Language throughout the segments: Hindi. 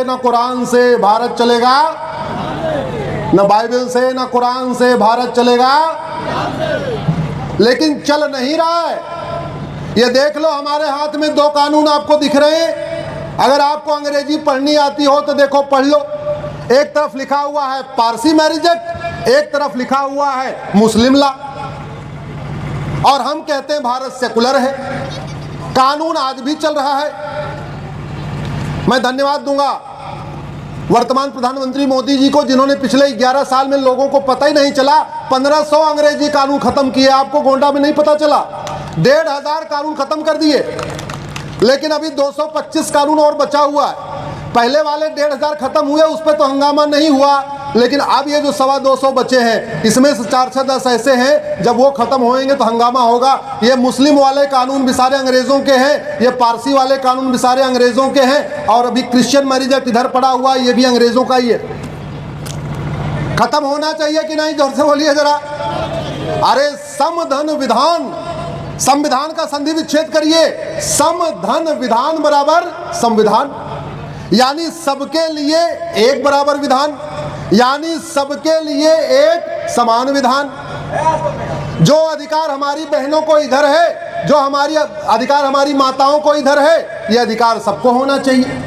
न कुरान से भारत चलेगा, न बाइबल से, न कुरान से भारत चलेगा, लेकिन चल नहीं रहा है। ये देख लो, हमारे हाथ में दो कानून आपको दिख रहे हैं। अगर आपको अंग्रेजी पढ़नी आती हो तो देखो, पढ़ लो। एक तरफ लिखा हुआ है पारसी मैरिज एक्ट, एक तरफ लिखा हुआ है मुस्लिम लॉ, और हम कहते हैं भारत सेकुलर है। कानून आज भी चल रहा है। मैं धन्यवाद दूंगा वर्तमान प्रधानमंत्री मोदी जी को, जिन्होंने पिछले 11 साल में लोगों को पता ही नहीं चला 1500 अंग्रेजी कानून खत्म किए। आपको गोंडा में नहीं पता चला, 1500 कानून खत्म कर दिए, लेकिन अभी 225 कानून और बचा हुआ है। पहले वाले 1500 खत्म हुए, उस पर तो हंगामा नहीं हुआ, लेकिन अब ये जो 225 बचे हैं, इसमें से 4-6-10 ऐसे हैं, जब वो खत्म होएंगे तो हंगामा होगा। ये मुस्लिम वाले कानून भी सारे अंग्रेजों के हैं, ये पारसी वाले कानून भी सारे अंग्रेजों के हैं, और अभी क्रिश्चियन मैरिज एक्ट इधर पड़ा हुआ है, ये भी अंग्रेजों का ही है। खत्म होना चाहिए कि नहीं? जोर से बोलिए जरा। अरे समधन विधान, संविधान का संधि विच्छेद करिए। समधन विधान बराबर संविधान, यानी सबके लिए एक बराबर विधान, यानी सबके लिए एक समान विधान। जो अधिकार हमारी बहनों को इधर है, जो हमारी अधिकार हमारी माताओं को इधर है, ये अधिकार सबको होना चाहिए।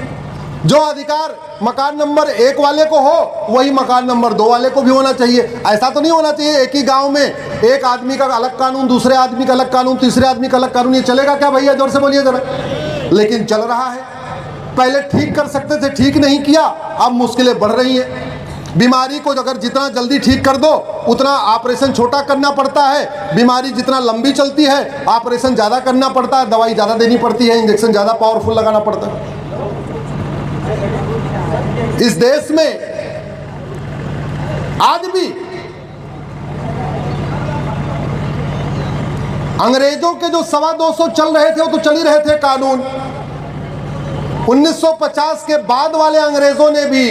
जो अधिकार मकान नंबर 1 वाले को हो, वही मकान नंबर 2 वाले को भी होना चाहिए। ऐसा तो नहीं होना चाहिए एक ही गांव में एक आदमी का अलग कानून, दूसरे आदमी का अलग कानून, तीसरे आदमी का अलग कानून। ये चलेगा क्या भैया? जोर से बोलिए जरा। लेकिन चल रहा है। पहले ठीक कर सकते थे, ठीक नहीं किया, अब मुश्किलें बढ़ रही हैं। बीमारी को अगर जितना जल्दी ठीक कर दो, उतना ऑपरेशन छोटा करना पड़ता है। बीमारी जितना लंबी चलती है, ऑपरेशन ज़्यादा करना पड़ता है, दवाई ज़्यादा देनी पड़ती है, इंजेक्शन ज़्यादा पावरफुल लगाना पड़ता है। इस देश में आज भी अंग्रेजों के जो 225 चल रहे थे, वो तो चल ही रहे थे कानून। 1950 के बाद वाले अंग्रेजों ने भी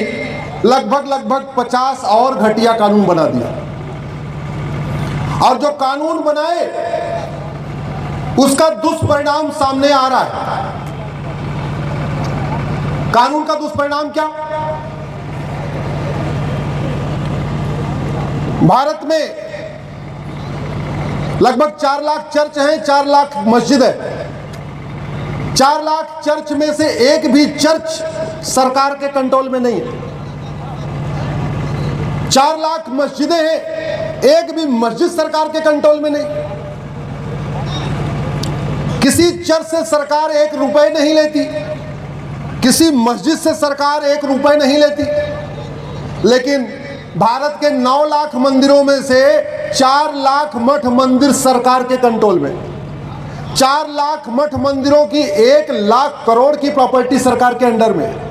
लगभग 50 और घटिया कानून बना दिया, और जो कानून बनाए उसका दुष्परिणाम सामने आ रहा है। कानून का दुष्परिणाम क्या? भारत में लगभग 4 लाख चर्च हैं, 4 लाख मस्जिद है। 4 लाख चर्च में से एक भी चर्च सरकार के कंट्रोल में नहीं है। 4 लाख मस्जिदें हैं, एक भी मस्जिद सरकार के कंट्रोल में नहीं। किसी चर्च से सरकार 1 रुपए नहीं लेती, किसी मस्जिद से सरकार 1 रुपए नहीं लेती, लेकिन भारत के 9 लाख मंदिरों में से 4 लाख मठ मंदिर सरकार के कंट्रोल में। 4 लाख मठ मंदिरों की 1 लाख करोड़ की प्रॉपर्टी सरकार के अंडर में।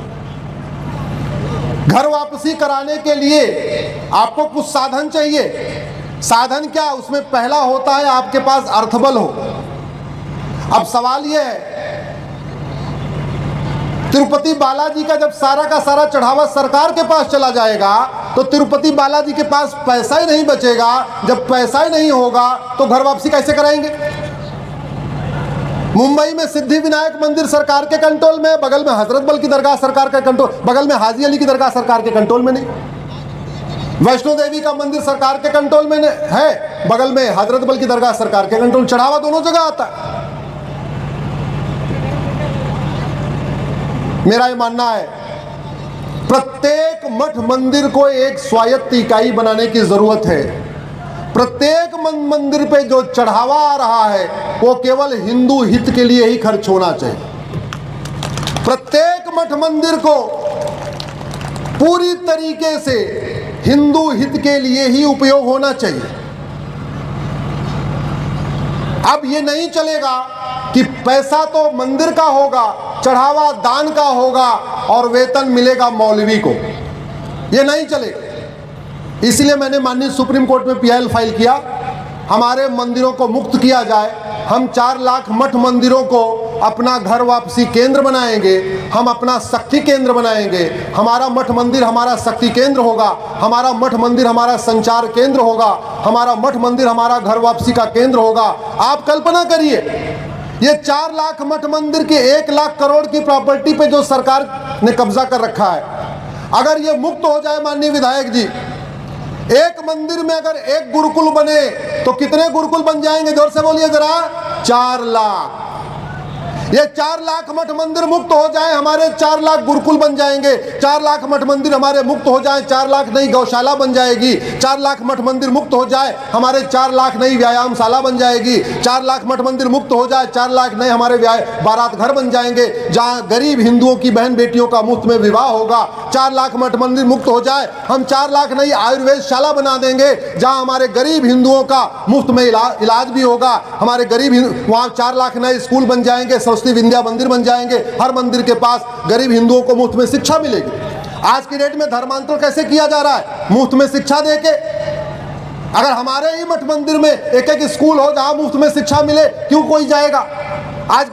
घर वापसी कराने के लिए आपको कुछ साधन चाहिए। साधन क्या? उसमें पहला होता है आपके पास अर्थबल हो। अब सवाल यह है, तिरुपति बालाजी का जब सारा का सारा चढ़ावा सरकार के पास चला जाएगा, तो तिरुपति बालाजी के पास पैसा ही नहीं बचेगा। जब पैसा ही नहीं होगा तो घर वापसी कैसे कराएंगे? मुंबई में सिद्धि विनायक मंदिर सरकार के कंट्रोल में, बगल में हजरत बल की दरगाह सरकार के कंट्रोल, बगल में हाजी अली की दरगाह सरकार के कंट्रोल में नहीं। वैष्णो देवी का मंदिर सरकार के कंट्रोल में है, बगल में हजरत बल की दरगाह सरकार के कंट्रोल। चढ़ावा दोनों जगह आता है। मेरा ये मानना है, प्रत्येक मठ मंदिर को एक स्वायत्त इकाई बनाने की जरूरत है। प्रत्येक मंदिर पे जो चढ़ावा आ रहा है, वो केवल हिंदू हित के लिए ही खर्च होना चाहिए। प्रत्येक मठ मंदिर को पूरी तरीके से हिंदू हित के लिए ही उपयोग होना चाहिए। अब ये नहीं चलेगा कि पैसा तो मंदिर का होगा, चढ़ावा दान का होगा, और वेतन मिलेगा मौलवी को। ये नहीं चलेगा। इसलिए मैंने माननीय सुप्रीम कोर्ट में PIL फाइल किया, हमारे मंदिरों को मुक्त किया जाए। हम 4 लाख मठ मंदिरों को अपना घर वापसी केंद्र बनाएंगे, हम अपना शक्ति केंद्र बनाएंगे। हमारा मठ मंदिर हमारा शक्ति केंद्र होगा, हमारा मठ मंदिर हमारा संचार केंद्र होगा, हमारा मठ मंदिर हमारा घर वापसी का केंद्र होगा। आप कल्पना करिए, ये 4 लाख मठ मंदिर की 1 लाख करोड़ की प्रॉपर्टी पे जो सरकार ने कब्जा कर रखा है, अगर ये मुक्त हो जाए माननीय विधायक जी, एक मंदिर में अगर एक गुरुकुल बने तो कितने गुरुकुल बन जाएंगे? जोर से बोलिए जरा। 4 लाख। ये 4 लाख मठ मंदिर मुक्त हो जाए, हमारे 4 लाख गुरुकुल बन जाएंगे। 4 लाख मठ मंदिर हमारे मुक्त हो जाए, 4 लाख नई गौशाला बन जाएगी। 4 लाख मठ मंदिर मुक्त हो जाए, हमारे 4 लाख नई व्यायामशाला बन जाएगी। 4 लाख मठ मंदिर मुक्त हो जाए, 4 लाख नए हमारे बारात घर बन जाएंगे, जहां गरीब हिंदुओं की बहन बेटियों का मुफ्त में विवाह होगा। 4 लाख मठ मंदिर मुक्त हो जाए, हम 4 लाख नई आयुर्वेदशाला बना देंगे, जहां हमारे गरीब हिंदुओं का मुफ्त में इलाज भी होगा। हमारे गरीब वहां 4 लाख नए स्कूल बन जाएंगे, विंध्या मंदिर बन जाएंगे, हर मंदिर के पास गरीब हिंदुओं को मुफ्त में शिक्षा मिलेगी। आज की डेट में धर्मांतर कैसे किया जा रहा है? मुफ्त में शिक्षा देके। अगर हमारे ही मठ मंदिर में एक एक स्कूल हो जहां मुफ्त में शिक्षा मिले, क्यों कोई जाएगा? आज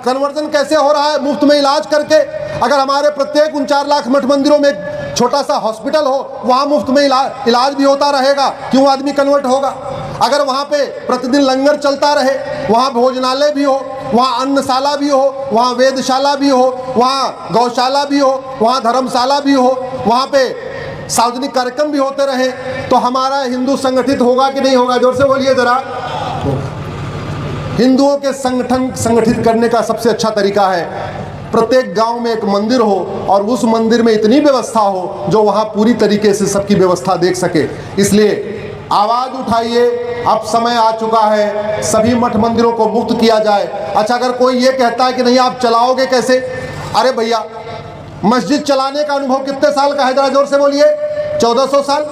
कन्वर्जन कैसे हो रहा है? मुफ्त में इलाज करके। अगर हमारे प्रत्येक उन 4 लाख मठ मंदिरों में एक छोटा सा हॉस्पिटल हो, वहां मुफ्त में इलाज भी होता रहेगा, क्यों आदमी कन्वर्ट होगा? अगर वहां पे प्रतिदिन लंगर चलता रहे, वहां भोजनालय भी हो, वहाँ अन्नशाला भी हो, वहाँ वेदशाला भी हो, वहाँ गौशाला भी हो, वहाँ धर्मशाला भी हो, वहाँ पे सार्वजनिक कार्यक्रम भी होते रहे, तो हमारा हिंदू संगठित होगा कि नहीं होगा? जोर से बोलिए जरा। हिंदुओं के संगठित करने का सबसे अच्छा तरीका है प्रत्येक गांव में एक मंदिर हो और उस मंदिर में इतनी व्यवस्था हो जो वहाँ पूरी तरीके से सबकी व्यवस्था देख सके। इसलिए आवाज उठाइए, अब समय आ चुका है, सभी मठ मंदिरों को मुक्त किया जाए। अच्छा, अगर कोई ये कहता है कि नहीं आप चलाओगे कैसे? अरे भैया, मस्जिद चलाने का अनुभव कितने साल का है? जरा जोर से बोलिए। 1400 साल।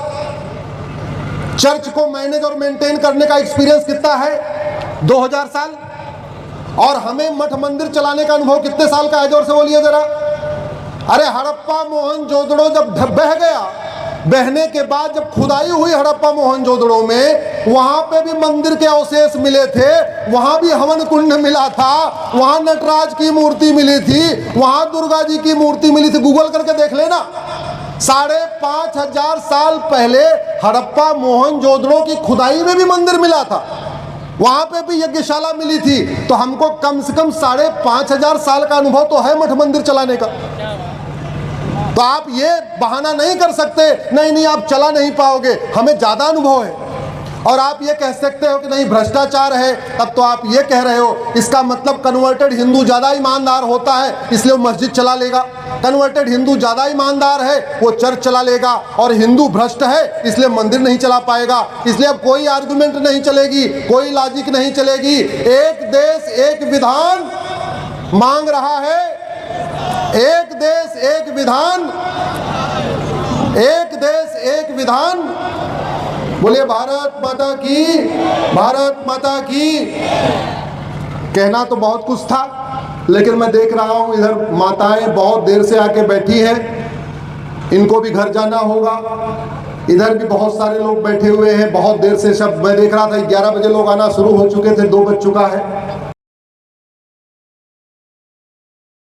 चर्च को मैनेज और मेंटेन करने का एक्सपीरियंस कितना है? 2000 साल। और हमें मठ मंदिर चलाने का अनुभव कितने साल का है? जोर से बोलिए जरा। अरे हड़प्पा मोहनजोदड़ो जब बह गया, बहने के बाद जब खुदाई हुई हड़प्पा मोहनजोदड़ो में, वहां पे भी मंदिर के अवशेष मिले थे, वहां भी हवन कुंड मिला था, वहां नटराज की मूर्ति मिली थी, वहां दुर्गा जी की मूर्ति मिली थी। गूगल करके देख लेना। 5,500 साल पहले हड़प्पा मोहनजोदड़ो की खुदाई में भी मंदिर मिला था, वहां पे भी यज्ञशाला मिली थी। तो हमको कम से कम 5,500 साल का अनुभव तो है मठ मंदिर चलाने का। तो आप ये बहाना नहीं कर सकते नहीं आप चला नहीं पाओगे, हमें ज्यादा अनुभव है। और आप ये कह सकते हो कि नहीं भ्रष्टाचार है, तब तो आप ये कह रहे हो इसका मतलब कन्वर्टेड हिंदू ज्यादा ईमानदार होता है इसलिए वो मस्जिद चला लेगा, कन्वर्टेड हिंदू ज्यादा ईमानदार है वो चर्च चला लेगा, और हिंदू भ्रष्ट है इसलिए मंदिर नहीं चला पाएगा। इसलिए अब कोई आर्गुमेंट नहीं चलेगी, कोई लॉजिक नहीं चलेगी। एक देश एक विधान मांग रहा है, एक देश एक विधान, एक देश एक विधान। बोले भारत माता की, भारत माता की। कहना तो बहुत कुछ था, लेकिन मैं देख रहा हूं इधर माताएं बहुत देर से आके बैठी हैं, इनको भी घर जाना होगा। इधर भी बहुत सारे लोग बैठे हुए हैं बहुत देर से। सब मैं देख रहा था 11 बजे लोग आना शुरू हो चुके थे, 2 बज चुका है।